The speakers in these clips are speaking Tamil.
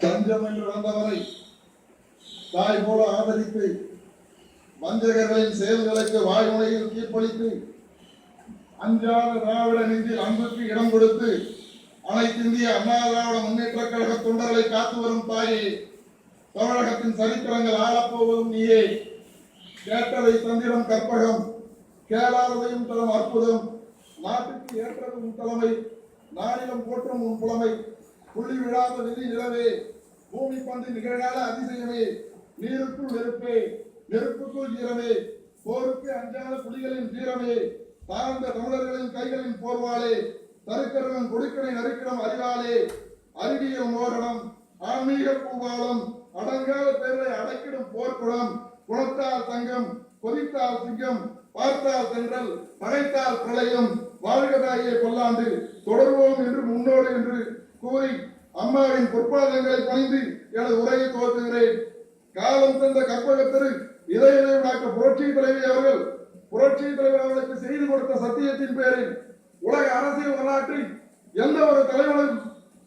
தஞ்சம் என்று வந்தவரை தாய் போல ஆதரித்து வஞ்சகர்களின் செயல்களுக்கு வாய்மொழியில் கீழ்ப்பளித்து அஞ்சாத திராவிட நெஞ்சில் அன்புக்கு இடம் கொடுத்து அனைத்து இந்திய அண்ணா திராவிட முன்னேற்ற கழக தொண்டர்களை காத்து வரும் தாயே, தமிழகத்தின் சரித்திரங்கள் ஆளப்போவதும் நீயே. கேட்டதை தந்திரம் கற்பகம், கேளாததையும் தரும் அற்புதம். நாட்டுக்கு ஏற்றது உன் தலைமை, நாடிடம் போற்றும் உன் புலமை. புள்ளி விழாத விதி நிலவே, பூமி பந்து நிகழ்கால அதிசயமே. நீருக்குள் நெருப்பே, நெருப்புக்குள் ஈரமே, போருக்கு அஞ்சாத புலிகளின் வீரமே. தாழ்ந்த தமிழர்களின் கைகளின் போர்வாளே, தருக்கரவன் கொடுக்கனை நறுக்கிடம் அறிவாளே. அறிவியல் மோகனம், ஆன்மீக பூபாலம், அடங்காத பேரை அடக்கிடும் போர்க்குளம். குணத்தால் தங்கம், கொதித்தால் சிங்கம், பார்த்தால் தென்றல், பகைத்தால் பிரளயம். வாழ்கதாயே கொல்லாண்டு, தொடர்வோம் என்று முன்னோடு என்று கூறி அம்மாவின் பொற்பாதங்களை பணிந்து எனது உரையை துவக்குகிறேன். காலம் தந்த கற்பகத்திரு இதய டாக்டர் புரட்சி தலைவி அவர்கள் அவர்களுக்கு செய்து கொடுத்த சத்தியத்தின் பேரில் உலக அரசியல் வரலாற்றில் எந்த ஒரு தலைவனும்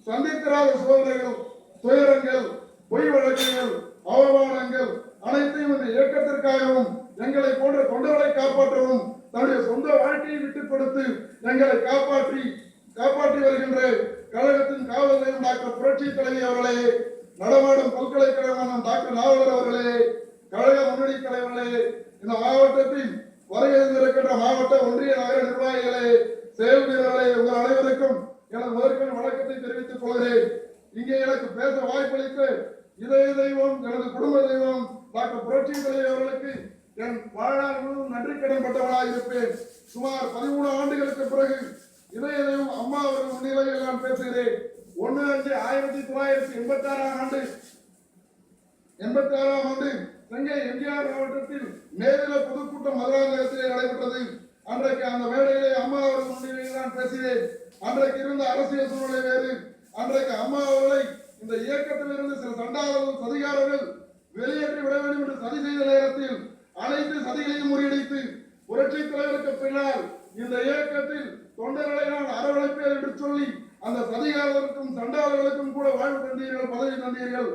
சந்தித்திராத சோதனைகள், துயரங்கள், பொய் வழக்குகள், அவமானங்கள் அனைத்தையும் இந்த இயக்கத்திற்காகவும் எங்களை போன்ற தொண்டர்களை காப்பாற்றவும் தன்னுடைய சொந்த வாழ்க்கையை விட்டுக் கொடுத்து எங்களை காப்பாற்றி வருகின்ற கழகத்தின் காவல் நிலையம் டாக்டர் புரட்சி தலைவி அவர்களே, நடமாடும் பல்கலைக்கழகமான டாக்டர் நாவலர் அவர்களே, கழக முன்னணி தலைவர்களே, இந்த மாவட்டத்தில் வருகின்ற மாவட்ட ஒன்றிய நகர நிர்வாகிகளே, செயல் வீரர்களே, உங்கள் அனைவருக்கும் எனது முதற்கண் வணக்கத்தை தெரிவித்துக் கொள்கிறேன். இங்கே எனக்கு பேச வாய்ப்பளித்து இதய தெய்வம், எனது குடும்ப தெய்வம் டாக்டர் புரட்சி தலைவி அவர்களுக்கு என் வாழ்நாள் முழுவதும் நன்றி கடன் பட்டவனாக இருப்பேன். சுமார் 13 ஆண்டுகளுக்கு பிறகு இதய தெய்வம் அம்மா அவர்கள் முன்னிலையில் நான் பேசுகிறேன். 1/5/1986 ஆண்டு தங்கை எம்ஜிஆர் மாவட்டத்தில் மேலிட பொதுக்கூட்டம் மதுராந்தகத்திலே நடைபெற்றது. அன்றைக்கு அந்த மேடையிலே அம்மா அவர்கள் முன்னிலையில் நான் பேசினேன். அன்றைக்கு இருந்த அரசியல் சூழ்நிலை வேறு. அன்றைக்கு அம்மா அவர்களை இந்த இயக்கத்தில் இருந்து சில சண்டாளர்கள், சதிகாரர்கள் வெளியேற்றி விட வேண்டும் என்று சதி செய்த நேரத்தில் அனைத்து சதிகளையும் முறியடித்து புரட்சி தலைவருக்கு பின்னால் இந்த இயக்கத்தில் தொண்டர்களை நான் அரவணைப்பேன் என்று சொல்லி அந்த சதிகாரர்களுக்கும் சண்டாளர்களுக்கும் கூட வாழ்வு தந்தீர்கள், பதவி தந்தீர்கள்.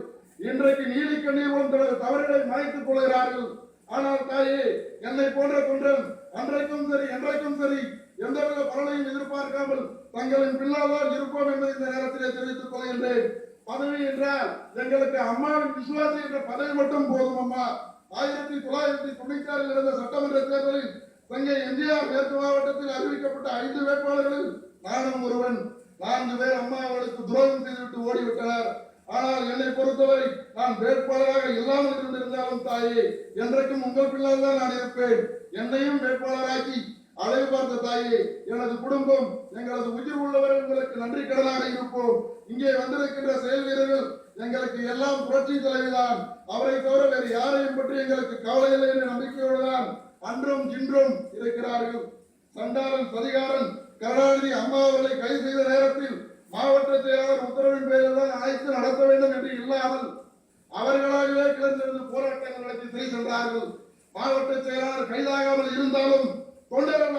இன்றைக்கு நீலி கண்ணீர் தனது தவறுகளை மறைத்துக் கொள்கிறார்கள். ஆனால் தாயே, என்னை போன்ற தொண்டன் அன்றைக்கும் சரி என்றைக்கும் சரி எந்தவித பலனையும் எதிர்பார்க்காமல் தங்களின் பின்னால் இருப்போம் என்பதை இந்த நேரத்திலே தெரிவித்துக் கொள்கின்றேன். பதவி என்றால் எங்களுக்கு அம்மாவின் விசுவாசி என்ற பதவி மட்டும் போதும். அம்மா 1996 நடந்த சட்டமன்ற தேர்தலில் தங்கை எம்ஜிஆர் மேற்கு மாவட்டத்தில் அறிவிக்கப்பட்ட 5 வேட்பாளர்களில் நானும் ஒருவன். 4 பேர் அம்மா அவர்களுக்கு துரோகம் செய்துவிட்டு ஓடிவிட்டனர். ஆனால் என்னை பொறுத்தவரை நான் வேட்பாளராக இல்லாமல் இருந்திருந்தாலும் தாயே, என்றைக்கும் உங்கள் பின்னால் தான் நான் இருப்பேன். என்னையும் வேட்பாளராக்கி அழகு பார்த்த தாயே, எனது குடும்பம், எங்களது உயிர் உள்ளவர்கள் உங்களுக்கு நன்றி கடனாக இருப்போம். இங்கே வந்திருக்கின்ற செயல் வீரர்கள் எங்களுக்கு எல்லாம் புரட்சி தலைவிதான். அவரை தவிர வேறு யாரையும் பற்றி எங்களுக்கு கவலை இல்லை என்ற நம்பிக்கையோடு தான் அன்றும் இன்றும் இருக்கிறார்கள். சண்டாளன், சதிகாரன் கருணாநிதி அம்மா அவர்களை கைது செய்த நேரத்தில் மாவட்ட செயலாளர் உத்தரவின் பேரில் தான் அழைத்து நடத்த வேண்டும் என்று இல்லாமல் அவர்களாகவே கிளர்ந்தெழுந்து போராட்டங்கள் நடத்தி சிறை சென்றார்கள். மாவட்ட செயலாளர் கைதாகாமல் இருந்தாலும் தொண்டர்கள்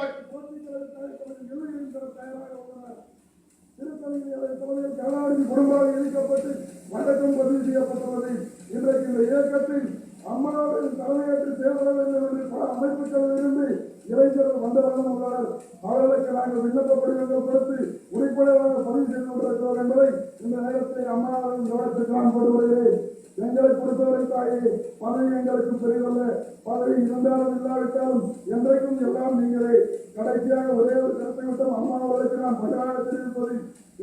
கருணாநிதி குடும்பமாக இணைக்கப்பட்டு வழக்கம் பதிவு செய்யப்பட்டுள்ளது. இன்றைக்கு இந்த இயக்கத்தில் அம்மாவின் தலைமையேற்று செயல்பட வேண்டும் என்று பல அமைப்புகளில் இருந்து இளைஞர்கள் வந்தவர்கள் உள்ளனர். அவர்களுக்கு நாங்கள் விண்ணப்ப படிவங்கள் கொடுத்து உறுப்பினராக பதிவு செய்து கொண்டிருக்கிறோம் என்பதை இந்த நேரத்தில் அம்மாவின் கவனத்துக்கு நான் கொண்டு வருகிறேன். எங்களை பொறுத்தவரை தாயே, பதவி எங்களுக்கு பெரியதல்ல. பதவி இருந்தாலும் இல்லாவிட்டாலும் என்றைக்கும் எல்லாம் நீங்களே. கடைசியாக ஒரே ஒரு கருத்தை விட்டும் அம்மா அவர்களுக்கு நான் பதிலாக தெரிவிப்பது,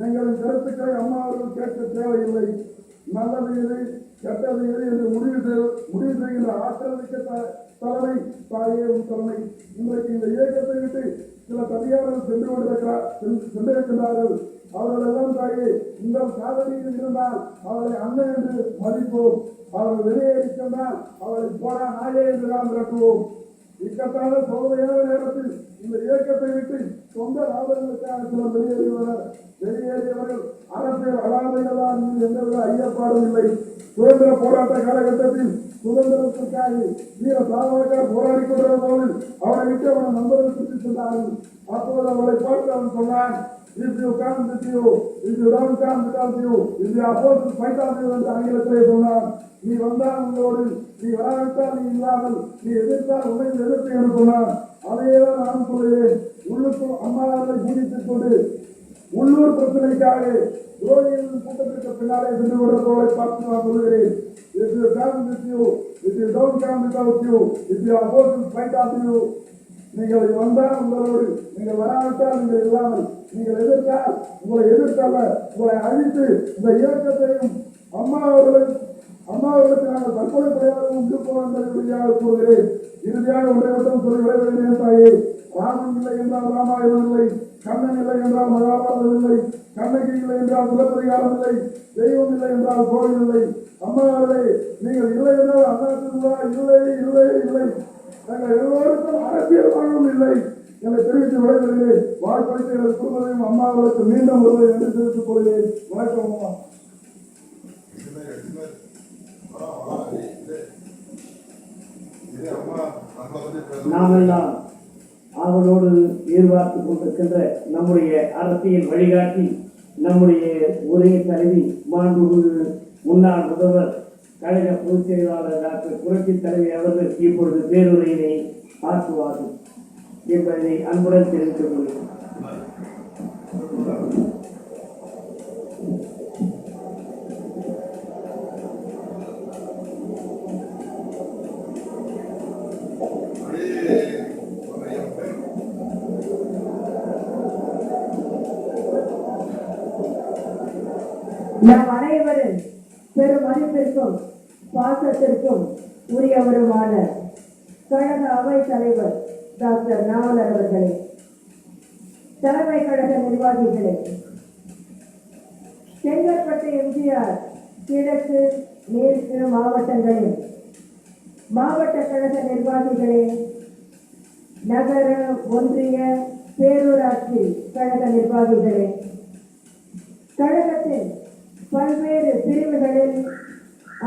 எங்களின் கருத்துக்களை அம்மா அவர்கள் கேட்க தேவையில்லை. நல்லது எது, கெட்டது எது என்று முடிவு செய்கின்ற ஆற்றல் மிக்க தலைமை தாயே உன் தலைமை. இன்றைக்கு இந்த இயக்கத்தை விட்டு சில தனியார்கள் சென்றிருக்கிறார்கள். அவர்கள் எல்லாம் தாயே, உங்கள் சாதனையில் இருந்தால் அவர்களை அண்ணன் என்று மதிப்போம். அவர்கள் வெளியேறி சென்றால் அவர்களை போடா நாயே என்று நாம் விரட்டுவோம். இக்கட்டான சோதனையான நேரத்தில் இந்த இயக்கத்தை விட்டு சொந்த லாபங்களுக்காக சிலர் வெளியேறியுள்ளனர். வெளியேறியவர்கள் அரசியல் அலாமைகளால் எந்தவித ஐயப்பாடும் இல்லை. சுதந்திர போராட்ட காலகட்டத்தில் சுதந்திரத்திற்காக வீர சாதனைக்காக போராடி கொண்டிருந்த போது அவரை விட்டு அவனை நண்பர்கள் சுற்றி சென்றார்கள். அப்போது அவளை பார்த்து அவன் சொன்னான், If you come with you, if you don't come without you, if you are opposed to fight on you என்று ஆங்கிலத்திலே சொன்னார். நீ வந்தால் உங்களோடு, நீ வராவிட்டால் நீ இல்லாமல், நீ எதிர்த்தால் உன்னை எதிர்த்து என்று சொன்னார். அதையேதான் நான் சொல்கிறேன். உள்ளுக்குள் அம்மாவை பூஜித்துக் கொண்டு உள்ளூர் பிரச்சனைக்காக துரோகிகளின் கூட்டத்திற்கு பின்னாலே சென்று கொண்டிருப்பவர்களை பார்த்து நான் சொல்கிறேன். If you come with you, if you don't come without you, if you are opposed to fight on you, நீங்கள் வந்தால் உங்களோடு, நீங்கள் வராவிட்டால் நீங்கள் இல்லாமல், நீங்கள் எதிர்த்தால் உங்களை எதிர்த்தல்ல, உங்களை அழித்து இந்த இயக்கத்தையும் அம்மாவர்களுக்கு நாங்கள் தற்கொலை பிரயாணம் இருப்போம் என்பதை உறுதியாக கூறுகிறேன். இறுதியாக ஒன்றை மட்டும் சொல்லி விளைவிடுகிறேன் தாயே. ராமன் இல்லை என்றால் ராமாயணம் இல்லை, கண்ணன் இல்லை என்றால் மகாபாரதம் இல்லை, கண்ணகி இல்லை என்றால் சிலப்பதிகாரம் இல்லை, தெய்வம் இல்லை என்றால் கோவில் இல்லை. அம்மாவர்களே, நீங்கள் இல்லை என்றால் அண்ணா இல்லை இல்லை இல்லை, நாங்கள் எல்லோருக்கும் அரசியல் வாழ்வும் இல்லை என தெரிவித்து விடைபெறுகிறேன். வாய்ப்பளித்த எனது குடும்பத்தையும் அம்மாவர்களுக்கு மீண்டும் ஒருவரை நன்றி தெரிவித்துக் கொள்கிறேன். வணக்கம் அம்மா. நாமெல்லாம் அவனோடு எதிர்பார்த்துக் கொண்டிருக்கின்ற நம்முடைய அரசியல் வழிகாட்டி, நம்முடைய ஒரே தலைவி, மாண்புமிகு முன்னாள் முதல்வர், கழக பொதுச் செயலாளர் டாக்டர் புரட்சி தலைவி அவர்கள் இப்பொழுது பேருரையினை ஆற்றுவார்கள் என்பதை அன்புடன் தெரிவித்துக் கொள்கிறேன். நாம் அனைவரும் பெரும் மதிப்பிற்கும் பாசத்திற்கும் உரியவருமான கழக அவை தலைவர் டாக்டர் நாவலர் அவர்களே, தலைமை கழக நிர்வாகிகளே, செங்கற்பட்டு எம்ஜிஆர் கிழக்கு மேற்கு மாவட்டங்களின் மாவட்ட கழக நிர்வாகிகளே, நகர ஒன்றிய பேரூராட்சி கழக நிர்வாகிகளே, கழகத்தின் பல்வேறு பிரிவுகளில்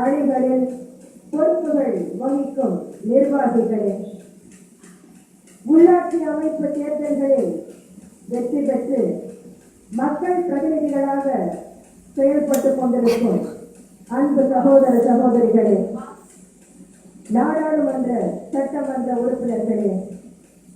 அணிகளில் பொறுப்புகள் வகிக்கும் நிர்வாகிகளே, உள்ளாட்சி அமைப்பு தேர்தல்களில் வெற்றி பெற்று மக்கள் பிரதிநிதிகளாக செயல்பட்டுக் கொண்டிருக்கும் அன்பு சகோதர சகோதரிகளே, நாடாளுமன்ற சட்டமன்ற உறுப்பினர்களே,